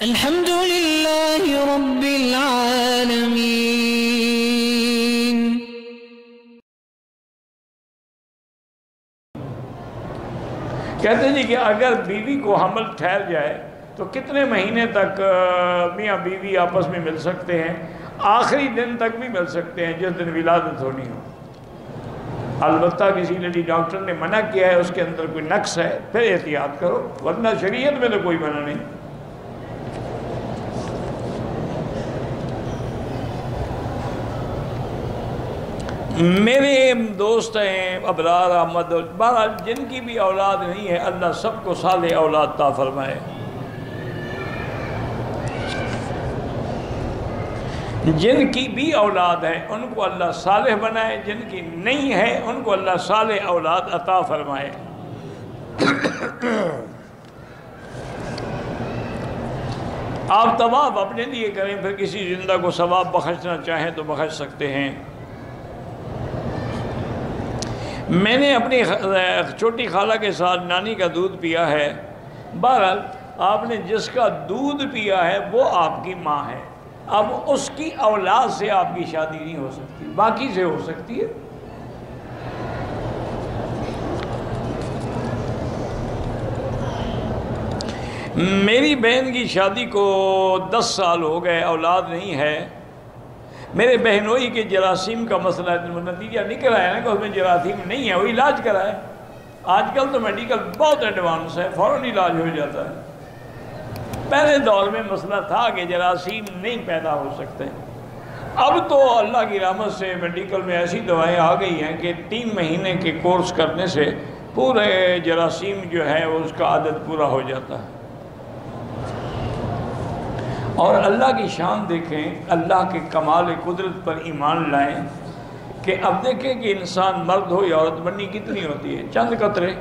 الحمد لله رب العالمين. کہتے ہیں کہ اگر بیوی کو حمل ٹھہر جائے تو کتنے مہینے تک میاں بیوی آپس میں مل سکتے ہیں؟ آخری دن تک بھی مل سکتے ہیں جس دن ولادت ہونی ہو. البتہ کسی لیڈی ڈاکٹر نے منع کیا ہے، اس کے اندر کوئی نقص ہے، پھر احتیاط کرو، ورنہ شریعت میں تو کوئی منع نہیں. میرے دوست ہیں ابرار احمد، بہرحال جن کی بھی اولاد نہیں ہے اللہ سب کو صالح اولاد عطا فرمائے. جن کی بھی اولاد ہے ان کو اللہ صالح بنائے، جن کی نہیں ہے ان کو اللہ صالح اولاد عطا فرمائے. آپ طواف اپنے لیے کریں، پھر کسی زندہ کو ثواب بخشنا چاہیں تو بخش سکتے ہیں. میں نے اپنی چھوٹی خالہ کے ساتھ نانی کا دودھ پیا ہے. بہرحال آپ نے جس کا دودھ پیا ہے وہ آپ کی ماں ہے. اب اس کی اولاد سے آپ کی شادی نہیں ہو سکتی، باقی سے ہو سکتی ہے. میری بہن کی شادی کو 10 سال ہو گئے، اولاد نہیں ہے. میرے بہنوئی کے جراثیم کا مسئلہ ہے، نتیجہ نکل آیا نا کہ اس میں جراثیم نہیں ہے، وہ علاج کرائے. آج کل تو میڈیکل بہت ایڈوانس ہے، فوراً علاج ہو جاتا ہے. پہلے دور میں مسئلہ تھا کہ جراثیم نہیں پیدا ہو سکتے. اب تو اللہ کی رحمت سے میڈیکل میں ایسی دوائیں آ گئی ہیں کہ 3 مہینے کے کورس کرنے سے پورے جراثیم جو ہے اس کا عدد پورا ہو جاتا ہے. اور اللہ کی شان دیکھیں، اللہ کے کمال قدرت پر ایمان لائیں کہ اب دیکھیں کہ انسان مرد ہو یا عورت بنی کتنی ہوتی ہے، چند قطرے،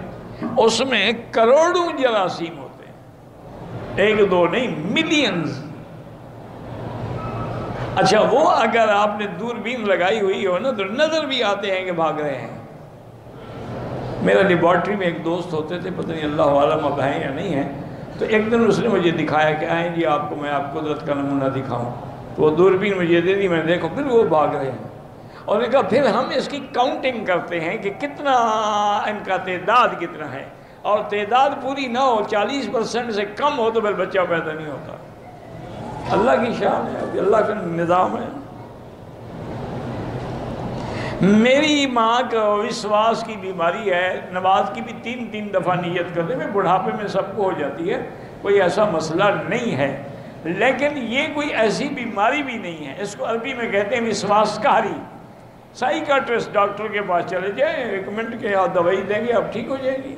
اس میں کروڑوں جراثیم ہوتے ہیں، 1-2 نہیں، ملینز. اچھا وہ اگر آپ نے دوربین لگائی ہوئی ہو نا تو نظر بھی آتے ہیں کہ بھاگ رہے ہیں. میرا لیبارٹری میں ایک دوست ہوتے تھے، پتہ نہیں اللہ عالم اب ہیں یا نہیں ہیں، تو ایک دن اس نے مجھے دکھایا کہ آئیں جی آپ کو میں آپ قدرت کا نمونہ دکھاؤں. تو وہ دوربین مجھے دے دی، میں نے دیکھو پھر وہ بھاگ رہے ہیں. اور نے کہا پھر ہم اس کی کاؤنٹنگ کرتے ہیں کہ کتنا ان کا تعداد کتنا ہے، اور تعداد پوری نہ ہو، 40% سے کم ہو تو پھر بچہ پیدا نہیں ہوتا. اللہ کی شان ہے، اللہ کا نظام ہے. میری ماں کو وسواس کی بیماری ہے، نماز کی بھی 3 دفعہ نیت کرنے میں، بڑھاپے میں سب کو ہو جاتی ہے، کوئی ایسا مسئلہ نہیں ہے. لیکن یہ کوئی ایسی بیماری بھی نہیں ہے، اس کو عربی میں کہتے ہیں وسواس کاری. سائیکاٹرسٹ ڈاکٹر کے پاس چلے جائیں، ریکمنڈ کے دوائی دیں گے اب ٹھیک ہو جائے گی.